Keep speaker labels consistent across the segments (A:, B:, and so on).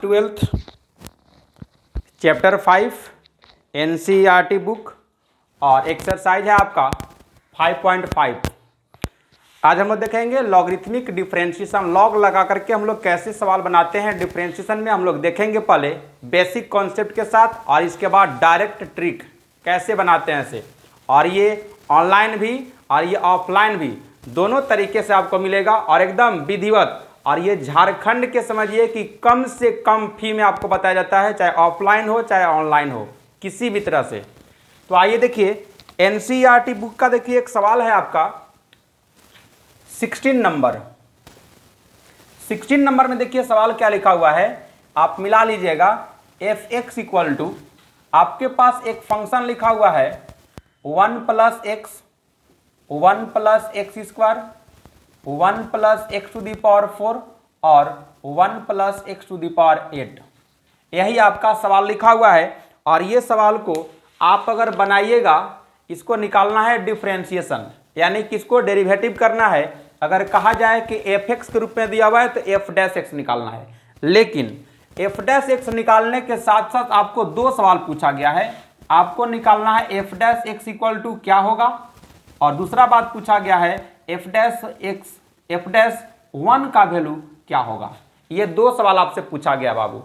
A: Twelfth chapter 5 NCERT book और exercise है आपका 5.5। आज हम लोग देखेंगे लॉगरिथमिक डिफरेंशिएशन। लॉग लगा करके हम लोग कैसे सवाल बनाते हैं डिफरेंशिएशन में। हम लोग देखेंगे पहले बेसिक कॉन्सेप्ट के साथ और इसके बाद डायरेक्ट ट्रिक कैसे बनाते हैं इसे। और ये ऑनलाइन भी और ये ऑफलाइन भी दोनों तरीके से आपको मिलेगा और एकदम विधिवत। और ये झारखंड के समझिए कि कम से कम फी में आपको बताया जाता है, चाहे ऑफलाइन हो चाहे ऑनलाइन हो, किसी भी तरह से। तो आइए देखिए एनसीईआरटी बुक का देखिए एक सवाल है आपका 16 नंबर। 16 नंबर में देखिए सवाल क्या लिखा हुआ है, आप मिला लीजिएगा। एफ एक्स इक्वल टू, आपके पास एक फंक्शन लिखा हुआ है 1 plus x 1 plus x square 1 plus x to the power 4 और 1 plus x to the power 8। यही आपका सवाल लिखा हुआ है। और ये सवाल को आप अगर बनाइएगा, इसको निकालना है डिफरेंशिएशन, यानी कि इसको डेरिवेटिव करना है। अगर कहा जाए कि एफ एक्स के रूप में दिया हुआ है तो एफ डैश एक्स निकालना है। लेकिन एफ डैश एक्स निकालने के साथ साथ आपको दो सवाल पूछा गया है। आपको निकालना है f dash x equal to क्या होगा, और दूसरा बात पूछा गया है f dash x f dash 1 का वैल्यू क्या होगा। ये दो सवाल आपसे पूछा गया बाबू।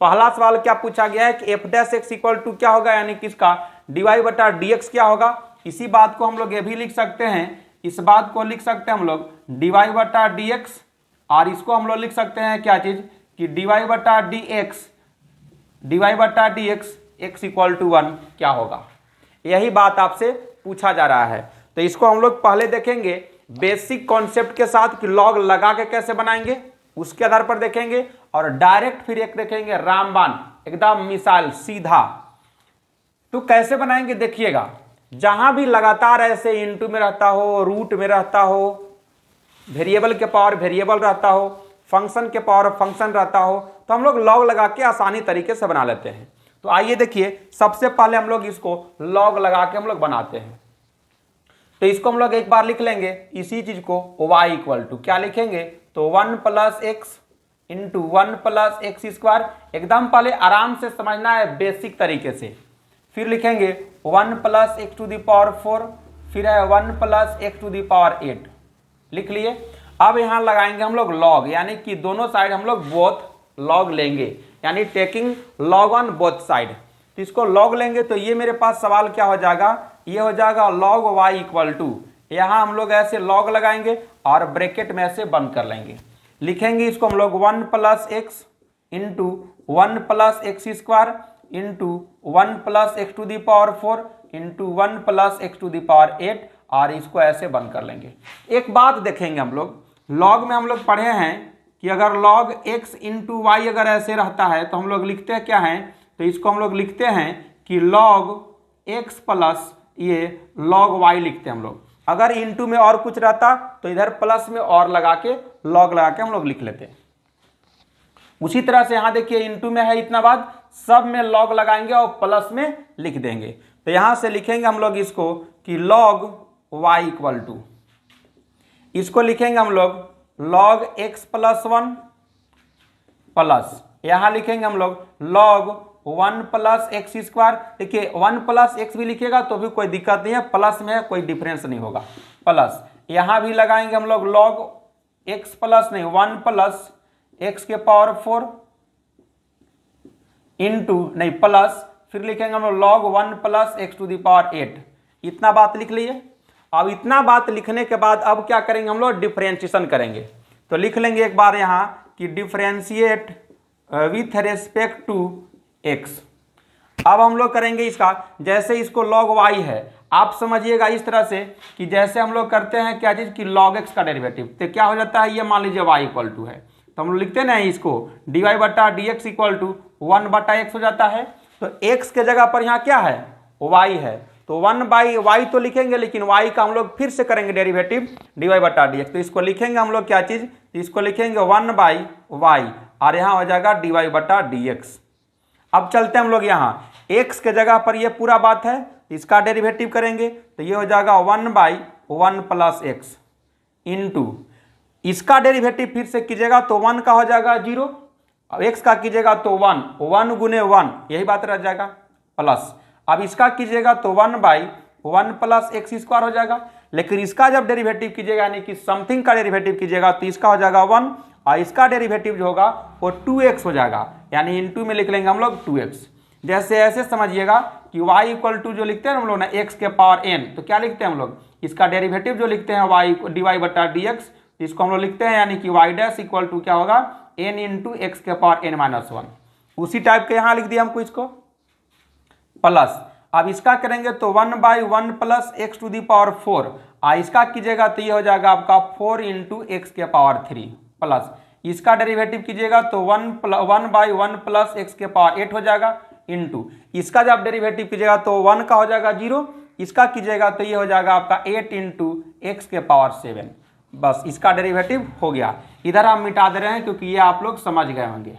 A: पहला सवाल क्या पूछा गया है कि f dash x equal to क्या होगा, यानी कि इसका डीवाई बटा डीएक्स क्या होगा। इसी बात को हम लोग ये भी लिख सकते हैं, इस बात को लिख सकते हैं हम लोग डीवाई बटा डीएक्स, और इसको हम लोग लिख सकते हैं क्या चीज कि डीवाई बटा डीएक्स एक्स इक्वल टू 1 क्या होगा। यही बात आपसे पूछा जा रहा है। तो इसको हम लोग पहले देखेंगे बेसिक कॉन्सेप्ट के साथ कि लॉग लगा के कैसे बनाएंगे, उसके आधार पर देखेंगे। और डायरेक्ट फिर एक देखेंगे रामबाण, एकदम मिसाल सीधा। तो कैसे बनाएंगे देखिएगा, जहां भी लगातार ऐसे इनटू में रहता हो, रूट में रहता हो, वेरिएबल के पावर वेरिएबल रहता हो, फंक्शन के पावर फंक्शन रहता हो, तो हम लोग लॉग लगा के आसानी तरीके से बना लेते हैं। तो आइए देखिए, सबसे पहले हम लोग इसको लॉग लगा के हम लोग बनाते हैं। तो इसको हम लोग एक बार लिख लेंगे, इसी चीज को y इक्वल टू क्या लिखेंगे, तो 1 plus x into 1 plus x square. एकदम पहले आराम से समझना है बेसिक तरीके से। फिर लिखेंगे 1 plus x to the power 4, फिर है 1 plus x to the power 8। लिख लिए। अब यहाँ लगाएंगे हम लोग लॉग, यानी कि दोनों साइड हम लोग बोथ लॉग लेंगे, यानी taking log on both side. तो इसको लॉग लेंगे तो ये मेरे पास सवाल क्या हो जाएगा, ये हो जाएगा log y इक्वल टू, यहाँ हम लोग ऐसे log लगाएंगे और ब्रैकेट में ऐसे बंद कर लेंगे। लिखेंगे इसको हम लोग 1 plus x into 1 plus x square into 1 plus x to the power 4 into 1 plus x to the power 8, और इसको ऐसे बंद कर लेंगे। एक बात देखेंगे हम लोग, log में हम लोग पढ़े हैं कि अगर log x इंटू वाई अगर ऐसे रहता है तो हम लोग लिखते हैं क्या है, तो इसको हम लोग लिखते हैं कि log x प्लस ये log y लिखते हैं हम लोग। अगर इनटू में और कुछ रहता तो इधर प्लस में और लगा के log लगा के हम लोग लिख लेते हैं। उसी तरह से यहां देखिए इनटू में है इतना बाद, सब में log लगाएंगे और प्लस में लिख देंगे। तो यहां से लिखेंगे हम लोग इसको कि log y इक्वल टू, इसको लिखेंगे हम लोग log x प्लस 1 प्लस, यहां लिखेंगे हम लोग log 1 प्लस एक्स स्क्वायर। देखिए 1 प्लस एक्स भी लिखिएगा तो भी कोई दिक्कत नहीं है, प्लस में कोई डिफरेंस नहीं होगा। प्लस यहां भी लगाएंगे हम लोग log x प्लस नहीं 1 प्लस एक्स के पावर 4 इंटू नहीं प्लस, फिर लिखेंगे हम लोग log 1 plus x to the power 8। इतना बात लिख लिए। अब इतना बात लिखने के बाद अब क्या करेंगे हम लोग, डिफरेंशिएशन करेंगे। तो लिख लेंगे एक बार यहां कि differentiate with respect to x। अब हम लोग करेंगे इसका, जैसे इसको log y है, आप समझिएगा इस तरह से कि जैसे हम लोग करते हैं क्या चीज कि log x का डेरिवेटिव, तो क्या हो जाता है, ये मान लीजिए y इक्वल टू है, तो हम लोग लिखते हैं ना इसको dy बटा dx इक्वल टू 1 बटा x हो जाता है। तो x के जगह पर यहाँ क्या है, y है, तो 1 बाई y तो लिखेंगे, लेकिन y का हम लोग फिर से करेंगे डेरिवेटिव dy बटा dx। तो इसको लिखेंगे हम लोग क्या चीज, इसको लिखेंगे 1 बाई y, और यहाँ हो जाएगा dy बटा dx। अब चलते हैं हम लोग यहाँ x के जगह पर ये पूरा बात है, इसका डेरिवेटिव करेंगे तो ये हो जाएगा 1 बाई 1 प्लस एक्स इंटू, इसका डेरिवेटिव फिर से कीजिएगा तो 1 का हो जाएगा 0 अब x का कीजिएगा तो 1, 1 गुने 1 यही बात रह जाएगा प्लस। अब इसका कीजिएगा तो 1/1 प्लस एक्स स्क्वायर हो जाएगा। लेकिन इसका जब डेरिवेटिव कीजिएगा यानी कि समथिंग का डेरिवेटिव कीजिएगा तो इसका हो जाएगा 1 और इसका डेरिवेटिव जो होगा वो 2x हो जाएगा, यानी इनटू में लिख लेंगे हम लोग 2x। जैसे ऐसे समझिएगा कि y इक्वल टू जो लिखते हैं हम लोग ना x के पावर n, तो क्या लिखते हैं हम लोग, इसका डेरिवेटिव जो लिखते हैं y dy बटा dx, इसको हम लोग लिखते हैं यानी कि y डैश इक्वल टू क्या होगा n इंटू एक्स के पावर n-1। उसी टाइप के यहाँ लिख दिया हमको इसको प्लस। अब इसका करेंगे तो 1/1 plus x to the power 4, इसका कीजिएगा तो ये हो जाएगा आपका 4 इंटू एक्स के पावर 3 प्लस। इसका डेरिवेटिव कीजिएगा तो 1/1 प्लस एक्स के पावर 8 हो जाएगा इंटू इसका जब डेरिवेटिव कीजिएगा तो 1 का हो जाएगा 0, इसका कीजिएगा तो ये हो जाएगा आपका 8 इंटू एक्स के पावर 7। बस इसका डेरिवेटिव हो गया। इधर हम मिटा दे रहे हैं क्योंकि ये आप लोग समझ गए होंगे।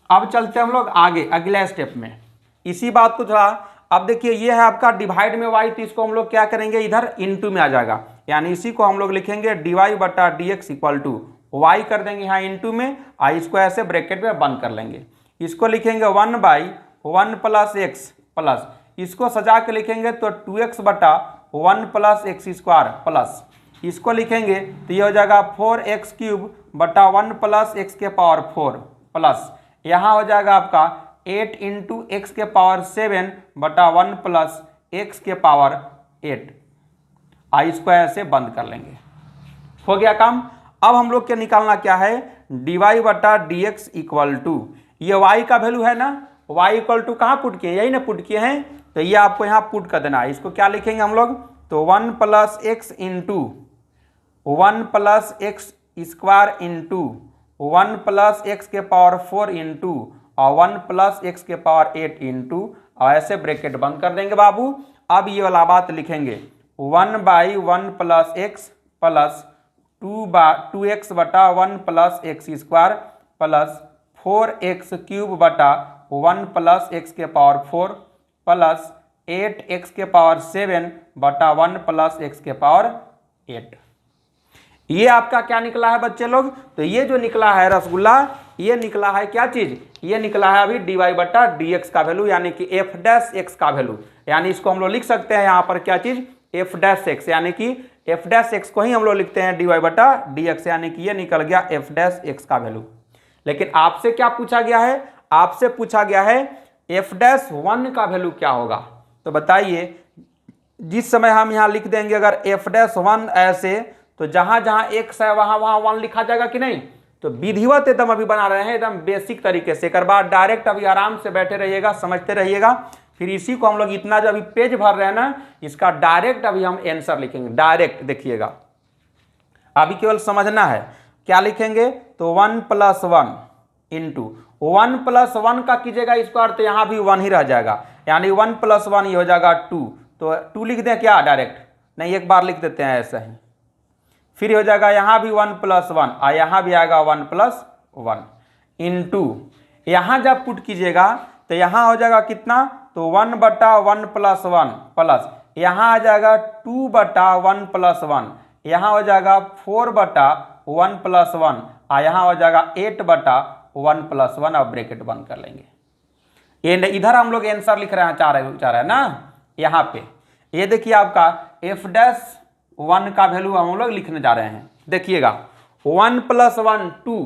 A: अब चलते हैं हम लोग आगे अगले स्टेप में इसी बात को थोड़ा। अब देखिए ये है आपका डिवाइड में y, तो इसको हम लोग क्या करेंगे इधर इनटू में आ जाएगा, यानी इसी को हम लोग लिखेंगे dy बटा dx इक्वल टू y कर देंगे यहाँ इनटू में, इसको ऐसे ब्रैकेट में बंद कर लेंगे। इसको लिखेंगे 1/1 प्लस एक्स प्लस, इसको सजा के लिखेंगे तो 2x बटा 1 प्लस एक्स स्क्वायर प्लस, इसको लिखेंगे तो ये हो जाएगा 4x क्यूब बटा 1 प्लस एक्स के पावर 4 प्लस, यहाँ हो जाएगा आपका 8 इंटू एक्स के पावर 7 बटा 1 प्लस एक्स के पावर 8। इसको ऐसे बंद कर लेंगे, हो गया काम। अब हम लोग के निकालना क्या है, dy बटा dx इक्वल टू, ये y का वैल्यू है ना, y इक्वल टू कहाँ पुट किए, यही ना पुट किए हैं, तो ये आपको यहाँ पुट कर देना है। इसको क्या लिखेंगे हम लोग तो 1 plus x into 1 plus x square into 1 plus x के पावर 4 इंटू और 1 प्लस एक्स के पावर 8 इंटू, और ऐसे ब्रैकेट बंद कर देंगे बाबू। अब ये वाला बात लिखेंगे 1/1 प्लस एक्स प्लस 2x बटा 1 plus x square plus 4x cube बटा 1 प्लस एक्स के पावर 4 प्लस 8x के पावर 7 बटा 1 प्लस एक्स के पावर 8। ये आपका क्या निकला है बच्चे लोग, तो ये जो निकला है रसगुल्ला, ये निकला है क्या चीज, ये निकला है अभी dy बटा dx का वैल्यू, यानी कि f डैश x का वैल्यू। यानी इसको हम लोग लिख सकते हैं यहाँ पर क्या चीज, f डैश x, यानी कि f डैश x को ही हम लोग लिखते हैं dy बटा dx, यानी कि ये निकल गया f डैश x का वैल्यू। लेकिन आपसे क्या पूछा गया है, आपसे पूछा गया है f डैश 1 का वैल्यू क्या होगा। तो बताइए, जिस समय हम यहाँ लिख देंगे अगर f डैश 1 ऐसे, तो जहां जहां x है वहां वहां 1 लिखा जाएगा कि नहीं। तो विधिवत एकदम अभी बना रहे हैं, एकदम बेसिक तरीके से। एक बार डायरेक्ट अभी आराम से बैठे रहिएगा, समझते रहिएगा, फिर इसी को हम लोग इतना जो अभी पेज भर रहे हैं ना, इसका डायरेक्ट अभी हम आंसर लिखेंगे डायरेक्ट। देखिएगा अभी केवल समझना है, क्या लिखेंगे तो 1 प्लस 1 इंटू 1 प्लस 1 का कीजिएगा स्क्वायर, तो यहाँ भी 1 ही रह जाएगा, यानी 1 प्लस 1 ये हो जाएगा 2। तो 2 लिख दें क्या डायरेक्ट, नहीं एक बार लिख देते हैं ऐसा ही, फिर हो जाएगा यहाँ भी 1 प्लस 1 और यहाँ भी आएगा 1 प्लस 1 इंटू, यहाँ जब पुट कीजिएगा तो यहाँ हो जाएगा कितना, तो 1 बटा 1 प्लस 1 प्लस, यहाँ आ जाएगा 2 बटा 1 प्लस 1, यहाँ हो जाएगा 4 बटा 1 प्लस 1 और यहाँ हो जाएगा 8 बटा 1 प्लस 1, और ब्रैकेट बंद कर लेंगे। ये इधर हम लोग आंसर लिख रहे हैं, चाह रहे हैं ना यहाँ पे। ये देखिए आपका f डैश 1 का वैल्यू हम लोग लिखने जा रहे हैं। देखिएगा 1 प्लस 1 2,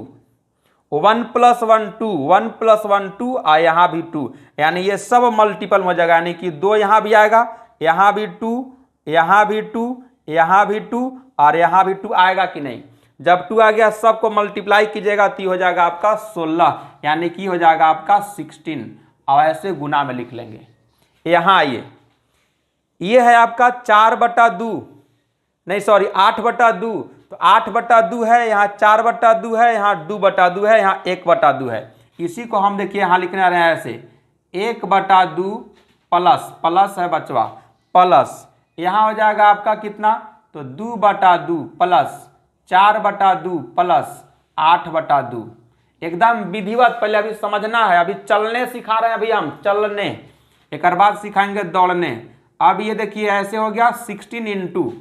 A: 1 प्लस 1 2, 1 प्लस 1 2 और यहाँ भी 2, यानी ये सब मल्टीपल हो जाएगा, यानी कि 2 यहाँ भी आएगा, यहाँ भी 2, यहाँ भी 2, यहाँ भी 2 और यहाँ भी 2 आएगा कि नहीं। जब 2 आ गया सबको मल्टीप्लाई कीजिएगा तो हो जाएगा आपका 16, यानी कि हो जाएगा आपका 16, और ऐसे गुना में लिख लेंगे। यहाँ आइए, ये है आपका 4 बटा 2, नहीं सॉरी 8 बटा 2, तो 8 बटा 2 है, यहाँ 4 बटा 2 है, यहाँ 2 बटा 2 है, यहाँ 1 बटा 2 है। इसी को हम देखिए यहाँ लिखने आ रहे हैं ऐसे 1 बटा 2 प्लस, प्लस है बचवा प्लस, यहाँ हो जाएगा आपका कितना, तो 2 बटा 2 प्लस 4 बटा 2 प्लस 8 बटा 2। एकदम विधिवत, पहले अभी समझना है, अभी चलने सिखा रहे हैं अभी हम, चलने, एक बाद सिखाएंगे दौड़ने। अब ये देखिए ऐसे हो गया 16 इंटू,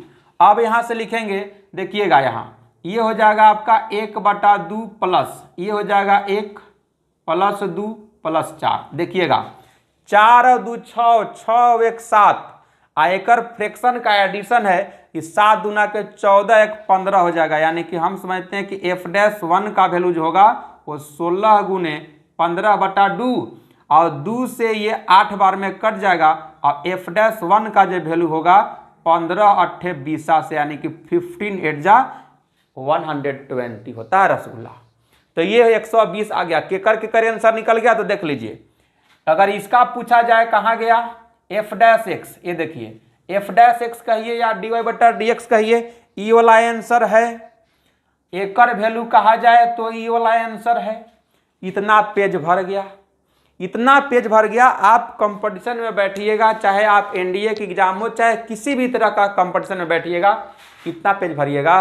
A: अब यहाँ से लिखेंगे, देखिएगा यहाँ ये हो जाएगा आपका 1/2 प्लस ये हो जाएगा 1 प्लस 2 प्लस 4। देखिएगा 4 और 2 6, 6 और 1 7, आयकर फ्रैक्शन का एडिशन है। इस 7 दूना के 14, 1 15 हो जाएगा। यानी कि हम समझते हैं कि f'1 का वैल्यू जो होगा वो 16 गुने 15/2 और 2 से ये 8 बार में कट जाएगा और f'1 का जो वैल्यू होगा 15 8 20 से, यानी कि 15 8 जा 120 होता है रसगुल्ला। तो ये 120 आ गया। केकर आंसर निकल गया। तो देख लीजिए, अगर इसका पूछा जाए कहाँ गया f'(x), ये देखिए f'(x) कहिए या dy/dx कहिए, ई वाला आंसर है। एकर वैल्यू कहा जाए तो ई वाला आंसर है। इतना पेज भर गया, इतना पेज भर गया। आप कंपटीशन में बैठिएगा, चाहे आप एनडीए की एग्जाम हो, चाहे किसी भी तरह का कंपटीशन में बैठिएगा, इतना पेज भरिएगा।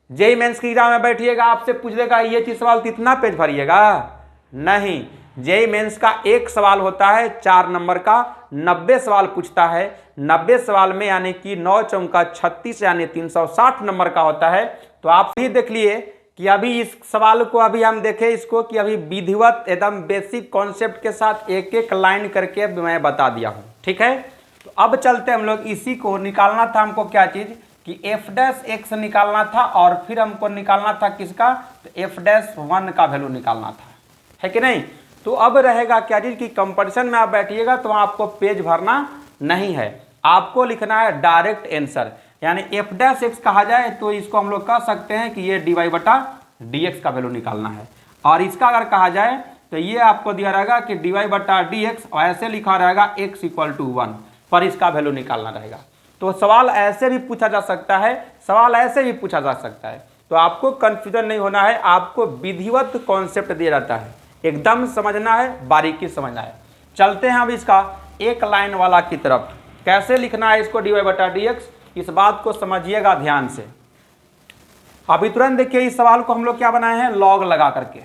A: जेईई मेंस की एग्जाम में बैठिएगा, आपसे पूछ देगा ये चीज सवाल, तो इतना पेज भरिएगा नहीं। जेईई मेंस का एक सवाल होता है 4 नंबर का, 90 सवाल पूछता है। 90 सवाल में यानी कि 9 चौका 36 यानी 360 नंबर का होता है। तो आप भी देख लिए कि अभी इस सवाल को अभी हम देखें इसको कि अभी विधिवत एकदम बेसिक कॉन्सेप्ट के साथ एक एक लाइन करके मैं बता दिया हूं। ठीक है, तो अब चलते हम लोग इसी को निकालना था हमको, क्या चीज कि f'(x) निकालना था और फिर हमको निकालना था किसका, तो f'1 का वैल्यू निकालना था, है कि नहीं। तो अब रहेगा क्या चीज कि कंपटीशन में आप बैठिएगा तो आपको पेज भरना नहीं है, आपको लिखना है डायरेक्ट आंसर। यानी f'(x) कहा जाए तो इसको हम लोग कह सकते हैं कि ये dy/dx का वैल्यू निकालना है। और इसका अगर कहा जाए तो ये आपको दिया रहेगा कि dy/dx, और ऐसे लिखा रहेगा x = 1 पर इसका वैल्यू निकालना रहेगा। तो सवाल ऐसे भी पूछा जा सकता है, सवाल ऐसे भी पूछा जा सकता है। तो आपको कंफ्यूजन नहीं होना है, आपको विधिवत कॉन्सेप्ट दिया जाता है, एकदम समझना है, बारीकी समझना है। चलते हैं अब इसका एक लाइन वाला की तरफ, कैसे लिखना है इसको dy/dx, इस बात को समझिएगा ध्यान से। अभी तुरंत देखिए इस सवाल को हम लोग क्या बनाए हैं, लॉग लगा करके,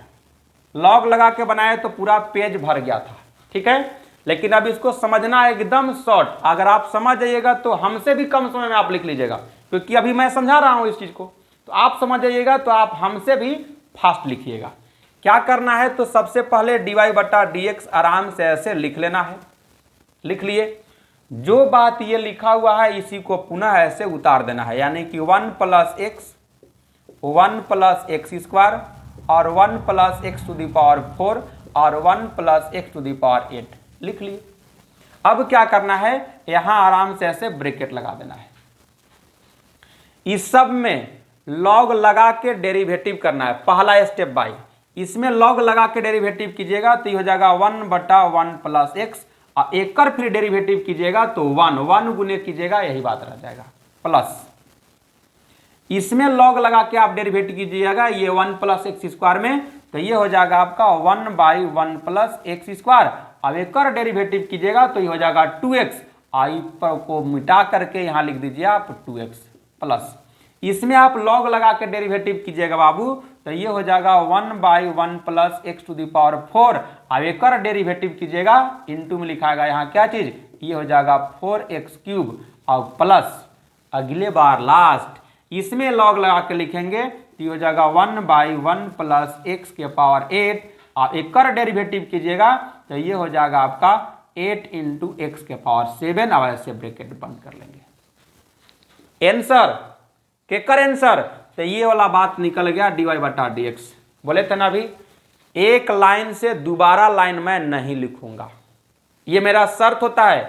A: लॉग लगा के बनाए तो पूरा पेज भर गया था। ठीक है, लेकिन अब इसको समझना एकदम शॉर्ट। अगर आप समझ जाइएगा तो हमसे भी कम समय में आप लिख लीजिएगा, क्योंकि अभी मैं समझा रहा हूं इस चीज को, तो आप समझ जाइएगा तो आप हमसे भी फास्ट लिखिएगा। क्या करना है, तो सबसे पहले dy/dx आराम से ऐसे लिख लेना है। लिख लिए, जो बात ये लिखा हुआ है इसी को पुनः ऐसे उतार देना है। यानी कि 1 + x, 1 + x² और 1 + x⁴ और 1 + x⁸ लिख लिए। अब क्या करना है, यहां आराम से ऐसे ब्रैकेट लगा देना है। इस सब में लॉग लगा के डेरिवेटिव करना है, पहला स्टेप बाय। इसमें लॉग लगा के डेरिवेटिव कीजिएगा तो ये हो जाएगा 1/1 + x, और एक फिर डेरिवेटिव कीजिएगा तो 1 गुने कीजिएगा, यही बात रह जाएगा, प्लस इसमें लॉग लगा के आप डेरिवेटिव कीजिएगा ये 1 + x² में, तो ये हो जाएगा आपका 1/1 + x²। अब एक और डेरिवेटिव कीजिएगा तो ये हो जाएगा 2x, आई पर को मिटा करके यहां लिख दीजिए आप 2x प्लस, इसमें आप लॉग लगा के डेरिवेटिव कीजिएगा बाबू, तो ये हो जाएगा 1/1 + x⁴। अब एक और डेरिवेटिव कीजिएगा, इनटू में लिखाएगा यहाँ क्या चीज, ये हो जाएगा 4x³ और प्लस अगले बार लास्ट इसमें लॉग लगा के लिखेंगे तो ये हो जाएगा 1/1 + x⁸ और एक और डेरिवेटिव कीजिएगा तो ये हो जाएगा आपका 8 × x⁷ अब ऐसे ब्रैकेट बंद कर लेंगे। आंसर केकर आंसर, तो ये वाला बात निकल गया dy/dx। बोले थे ना अभी, एक लाइन से दोबारा लाइन मैं नहीं लिखूंगा, ये मेरा शर्त होता है।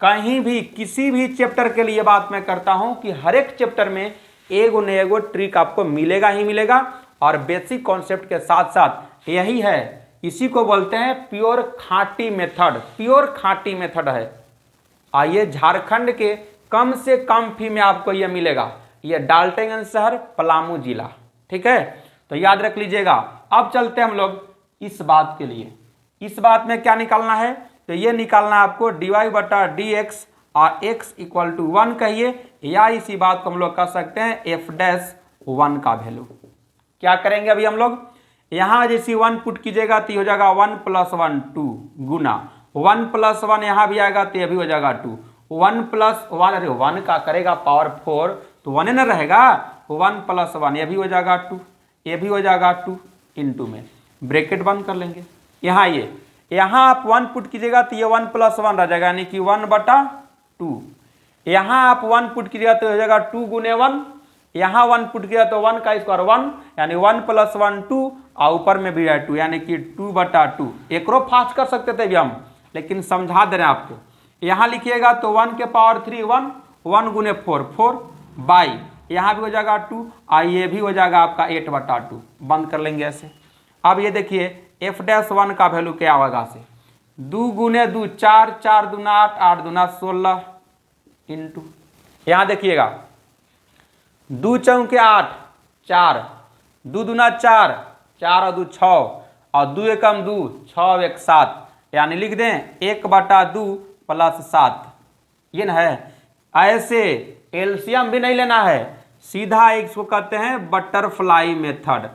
A: कहीं भी किसी भी चैप्टर के लिए बात मैं करता हूं कि हर एक चैप्टर में एगो न एगो ट्रिक आपको मिलेगा ही मिलेगा, और बेसिक कॉन्सेप्ट के साथ साथ यही है, इसी को बोलते हैं प्योर खांटी मेथड। प्योर खांटी मेथड है। आइए झारखंड के कम से कम फी में आपको यह मिलेगा, यह डाल्टनगंज शहर, पलामू जिला। ठीक है, तो याद रख लीजिएगा। अब चलते हम लोग इस बात के लिए, इस बात में क्या निकालना है, तो ये निकालना है आपको dy/dx और x = 1 कहिए, या इसी बात को हम लोग कह सकते हैं f'1 का वैल्यू। क्या करेंगे अभी हम लोग, यहां जैसे 1 पुट कीजिएगा तो हो जाएगा 1 + 1 2 गुना 1 + 1 यहां भी आएगा तो ये भी हो जाएगा 2, 1 + 1, अरे 1 का करेगा पावर 4 तो 1 न रहेगा, 1 + 1 ये भी हो जाएगा 2, ये भी हो जाएगा 2 इंटू में ब्रैकेट बंद कर लेंगे। यहाँ यहाँ आप 1 पुट कीजिएगा तो ये 1 + 1 रह जाएगा, यानी कि 1/2। यहाँ आप 1 पुट कीजिएगा तो हो जाएगा 2 × 1, यहाँ 1 पुट किया तो 1 का स्क्वायर 1, यानी 1 + 1 2 और ऊपर में भी है 2, यानी कि 2/2। एक रो फास्ट कर सकते थे भी हम, लेकिन समझा दे रहे हैं आपको। यहाँ लिखिएगा तो 1 के पावर 3 1, 1 × 4 4 बाई, यहाँ भी हो जाएगा 2 और ये भी हो जाएगा आपका 8/2। बंद कर लेंगे ऐसे। अब ये देखिए f'1 का वैल्यू क्या होगा से 2 × 2 4, 4 दूना 8, 8 दूना 16 इंटू, यहाँ देखिएगा 2 चौके 8 4, 2 दूना 4, 4 और 2 6 और 2 एकम 2, 6 और 1 7, यानी लिख दें 1/2 + 7। ये ना है। ऐसे एलसीएम भी नहीं लेना है, सीधा इसको कहते हैं बटरफ्लाई मेथड।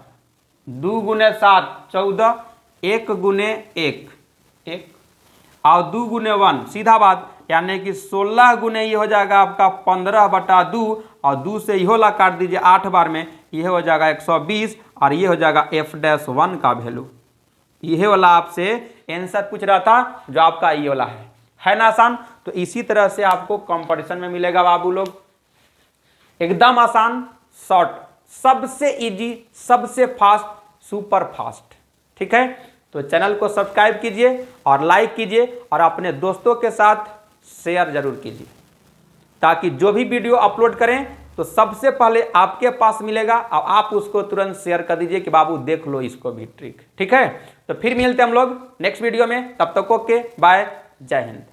A: 2 × 7 14, 1 × 1 1 और 2 × 1 सीधा बात, यानी कि 16 गुने ये हो जाएगा आपका 15/2 और 2 से इहो ला काट दीजिए 8 बार में, यह हो जाएगा 120 और ये हो जाएगा f'1 का वैल्यू। यह वाला आपसे आंसर पूछ रहा था जो आपका ये वाला है ना आसान। तो इसी तरह से आपको कंपटीशन में मिलेगा बाबू लोग, एकदम आसान, शॉर्ट, सबसे इजी, सबसे फास्ट, सुपर फास्ट। ठीक है, तो चैनल को सब्सक्राइब कीजिए और लाइक कीजिए और अपने दोस्तों के साथ शेयर जरूर कीजिए, ताकि जो भी वीडियो अपलोड करें तो सबसे पहले आपके पास मिलेगा और आप उसको तुरंत शेयर कर दीजिए कि बाबू देख लो इसको भी ट्रिक। ठीक है, तो फिर मिलते हैं हम लोग नेक्स्ट वीडियो में, तब तक ओके बाय, जय हिंद।